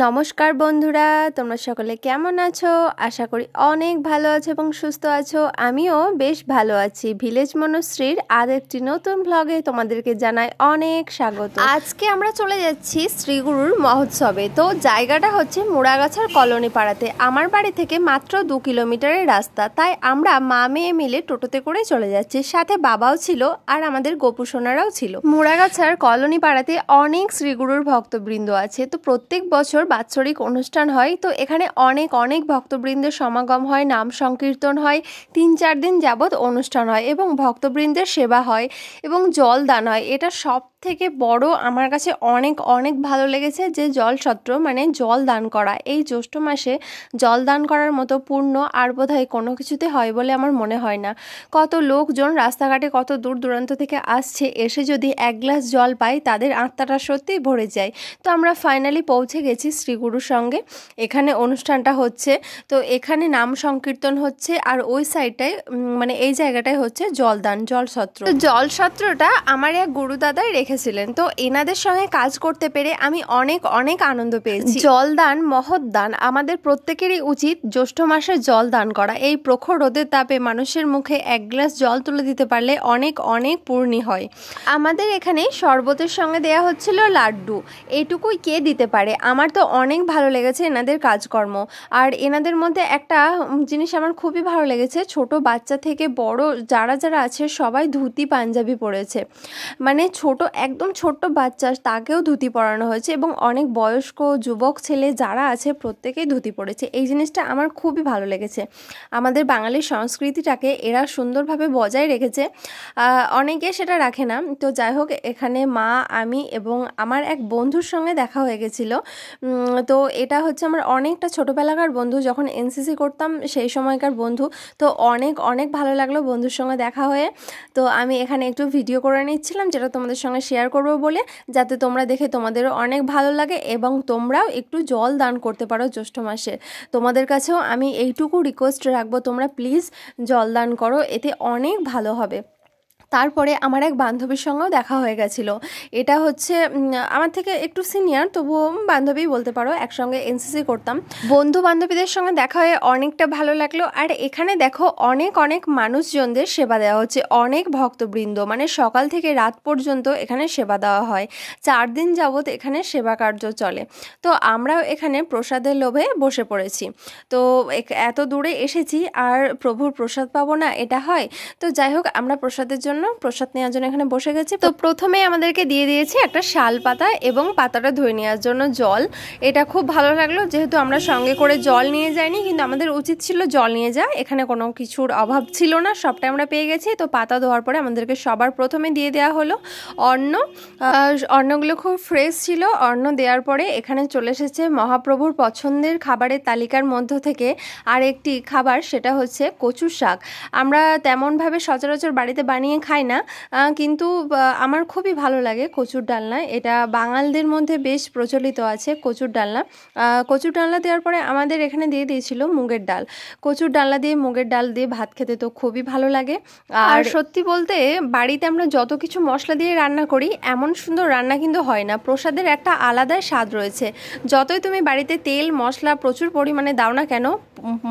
নমস্কার বন্ধুরা, তোমরা সকলে কেমন আছো? আশা করি অনেক ভালো আছো এবং সুস্থ আছো। আমিও বেশ ভালো আছি। ভিলেজ মনশ্রীর আর একটি নতুন ব্লগে তোমাদেরকে জানাই অনেক স্বাগত। আজকে আমরা চলে যাচ্ছি শ্রীগুরুর মহোৎসবে। তো জায়গাটা হচ্ছে মুড়াগাছার কলোনি পাড়াতে। আমার বাড়ি থেকে মাত্র 2 কিলোমিটারের রাস্তা, তাই আমরা মা মেয়ে মিলে টোটোতে করে চলে যাচ্ছি। সাথে বাবাও ছিল আর আমাদের গোপু সোনারাও ছিল। মুড়াগাছার কলোনি পাড়াতে অনেক শ্রীগুরুর ভক্তবৃন্দ আছে। তো প্রত্যেক বছর বাৎসরিক অনুষ্ঠান হয়। তো এখানে অনেক ভক্তবৃন্দের সমাগম হয়, নাম সংকীর্তন হয়, 3-4 দিন যাবৎ অনুষ্ঠান হয় এবং ভক্তবৃন্দের সেবা হয় এবং জল দান হয়। এটা সব থেকে বড় আমার কাছে অনেক ভালো লেগেছে যে জল সত্র মানে জল দান করা। এই জ্যৈষ্ঠ মাসে জল দান করার মতো পূর্ণ আর বোধহয় কোনো কিছুতে হয় বলে আমার মনে হয় না। কত লোকজন রাস্তাঘাটে কত দূর দূরান্ত থেকে আসছে, এসে যদি 1 গ্লাস জল পায় তাদের আত্মাটা সত্যিই ভরে যায়। তো আমরা ফাইনালি পৌঁছে গেছি শ্রীগুরুর সঙ্গে। এখানে অনুষ্ঠানটা হচ্ছে, তো এখানে নাম সংকীর্তন হচ্ছে আর ওই সাইডটায় মানে এই জায়গাটায় হচ্ছে জলদান, জলসত্র। তো জলসত্রটা আমার এক গুরুদাদাই রেখেছিলেন। তো এনাদের সঙ্গে কাজ করতে পেরে আমি অনেক আনন্দ পেয়েছি। জলদান মহৎ দান, আমাদের প্রত্যেকেরই উচিত জ্যৈষ্ঠ মাসে জল দান করা। এই প্রখর রোদের তাপে মানুষের মুখে 1 গ্লাস জল তুলে দিতে পারলে অনেক পূর্ণি হয়। আমাদের এখানে শরবতের সঙ্গে দেয়া হচ্ছিল লাড্ডু। এইটুকুই কে দিতে পারে। আমার তো অনেক ভালো লেগেছে এনাদের কাজকর্ম। আর এনাদের মধ্যে একটা জিনিস আমার খুবই ভালো লেগেছে, ছোট বাচ্চা থেকে বড় যারা আছে সবাই ধুতি পাঞ্জাবি পরেছে। মানে একদম ছোট্ট বাচ্চা তাকেও ধুতি পরানো হয়েছে এবং অনেক বয়স্ক যুবক ছেলে যারা আছে প্রত্যেকেই ধুতি পরেছে। এই জিনিসটা আমার খুবই ভালো লেগেছে। আমাদের বাঙালির সংস্কৃতিটাকে এরা সুন্দরভাবে বজায় রেখেছে। অনেকে সেটা রাখে না। তো যাই হোক, এখানে মা, আমি এবং আমার এক বন্ধুর সঙ্গে দেখা হয়ে গেছিলো। তো এটা হচ্ছে আমার অনেকটা ছোটোবেলাকার বন্ধু, যখন এনসিসি করতাম সেই সময়কার বন্ধু। তো অনেক ভালো লাগলো বন্ধুর সঙ্গে দেখা হয়ে। তো আমি এখানে একটু ভিডিও করে নিচ্ছিলাম, যেটা তোমাদের সঙ্গে শেয়ার করব বলে, যাতে তোমরা দেখে তোমাদেরও অনেক ভালো লাগে এবং তোমরাও একটু জল দান করতে পারো জ্যৈষ্ঠ মাসে। তোমাদের কাছেও আমি এইটুকু রিকোয়েস্ট রাখবো, তোমরা প্লিজ জল দান করো, এতে অনেক ভালো হবে। তারপরে আমার এক বান্ধবীর সঙ্গেও দেখা হয়ে গেছিলো। এটা হচ্ছে আমার থেকে একটু সিনিয়র, তবুও বান্ধবী বলতে পারো, একসঙ্গে এনসিসি করতাম। বন্ধু বান্ধবীদের সঙ্গে দেখা হয়ে অনেকটা ভালো লাগলো। আর এখানে দেখো অনেক মানুষজনদের সেবা দেওয়া হচ্ছে, অনেক ভক্তবৃন্দ, মানে সকাল থেকে রাত পর্যন্ত এখানে সেবা দেওয়া হয়। 4 দিন যাবৎ এখানে সেবা কার্য চলে। তো আমরাও এখানে প্রসাদের লোভে বসে পড়েছি। তো এত দূরে এসেছি আর প্রভুর প্রসাদ পাবো না, এটা হয়? তো যাই হোক, আমরা প্রসাদ নেওয়ার জন্য এখানে বসে গেছি। তো প্রথমে আমাদেরকে দিয়ে দিয়েছে একটা শাল পাতা এবং পাতাটা ধুয়ে নেওয়ার জন্য জল। এটা খুব ভালো লাগলো, যেহেতু আমরা সঙ্গে করে জল নিয়ে যাইনি, কিন্তু আমাদের উচিত ছিল জল নিয়ে যাওয়া। এখানে কোনো কিছুর অভাব ছিল না, সবটাই আমরা পেয়ে গেছি। তো পাতা ধোয়ার পরে আমাদেরকে সবার প্রথমে দিয়ে দেওয়া হলো অন্ন। অন্নগুলো খুব ফ্রেশ ছিল। অন্ন দেওয়ার পরে এখানে চলে এসেছে মহাপ্রভুর পছন্দের খাবারের তালিকার মধ্য থেকে আরেকটি খাবার, সেটা হচ্ছে কচু শাক। আমরা তেমনভাবে সচরাচর বাড়িতে বানিয়ে খাই না, কিন্তু আমার খুবই ভালো লাগে কচুর ডালনা। এটা বাঙালদের মধ্যে বেশ প্রচলিত আছে কচুর ডালনা। কচুর ডালনা দেওয়ার পরে আমাদের এখানে দিয়ে দিয়েছিল মুগের ডাল। কচুর ডালনা দিয়ে মুগের ডাল দিয়ে ভাত খেতে তো খুবই ভালো লাগে। আর সত্যি বলতে বাড়িতে আমরা যত কিছু মশলা দিয়ে রান্না করি, এমন সুন্দর রান্না কিন্তু হয় না। প্রসাদের একটা আলাদাই স্বাদ রয়েছে। যতই তুমি বাড়িতে তেল মশলা প্রচুর পরিমাণে দাও না কেন,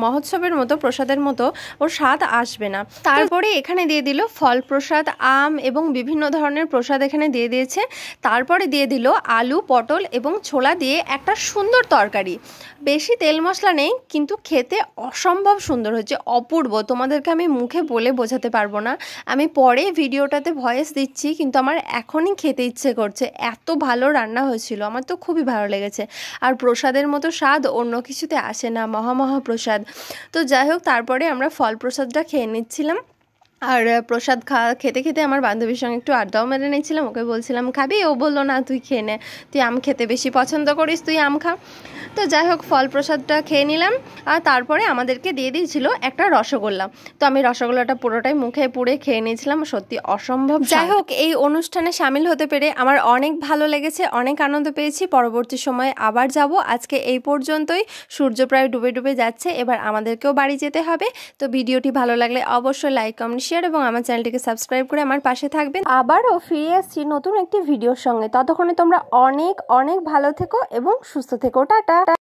মহোৎসবের মতো প্রসাদের মতো ওর স্বাদ আসবে না। তারপরে এখানে দিয়ে দিল ফল প্রসাদ, আম এবং বিভিন্ন ধরনের প্রসাদ এখানে দিয়ে দিয়েছে। তারপরে দিয়ে দিল আলু, পটল এবং ছোলা দিয়ে একটা সুন্দর তরকারি। বেশি তেল মশলা নেই, কিন্তু খেতে অসম্ভব সুন্দর হয়েছে, অপূর্ব। তোমাদেরকে আমি মুখে বলে বোঝাতে পারবো না। আমি পরে ভিডিওটাতে ভয়েস দিচ্ছি, কিন্তু আমার এখনই খেতে ইচ্ছে করছে, এত ভালো রান্না হয়েছিল। আমার তো খুবই ভালো লেগেছে। আর প্রসাদের মতো স্বাদ অন্য কিছুতে আসে না, মহাপ্রসাদ। তো যাই হোক, তারপরে আমরা ফল প্রসাদটা খেয়ে নিচ্ছিলাম। আর প্রসাদ খেতে আমার বান্ধবীর সঙ্গে একটু আড্ডাও মেরে নিচ্ছিলাম। ওকে বলছিলাম খাবি, ও বললো না তুই খেয়ে নে, তুই আম খেতে বেশি পছন্দ করিস, তুই আম খা। তো যাই হোক ফল প্রসাদটা খেয়ে নিলাম আর তারপরে আমাদেরকে দিয়ে দিয়েছিল একটা রসগোল্লা। তো আমি রসগোল্লাটা পুরোটাই মুখে পুড়ে খেয়ে নিয়েছিলাম, সত্যি অসম্ভব। যাই হোক এই অনুষ্ঠানে সামিল হতে পেরে আমার অনেক ভালো লেগেছে, অনেক আনন্দ পেয়েছি। পরবর্তী সময়ে আবার যাব। আজকে এই পর্যন্তই, সূর্য প্রায় ডুবে ডুবে যাচ্ছে, এবার আমাদেরকেও বাড়ি যেতে হবে। তো ভিডিওটি ভালো লাগলে অবশ্যই লাইক, কমেন্ট, শেয়ার এবং আমার চ্যানেলটিকে সাবস্ক্রাইব করে আমার পাশে থাকবেন। আবারও ফিরে আসছি নতুন একটি ভিডিওর সঙ্গে, ততক্ষণে তোমরা অনেক অনেক ভালো থেকো এবং সুস্থ থেকো। টাটা।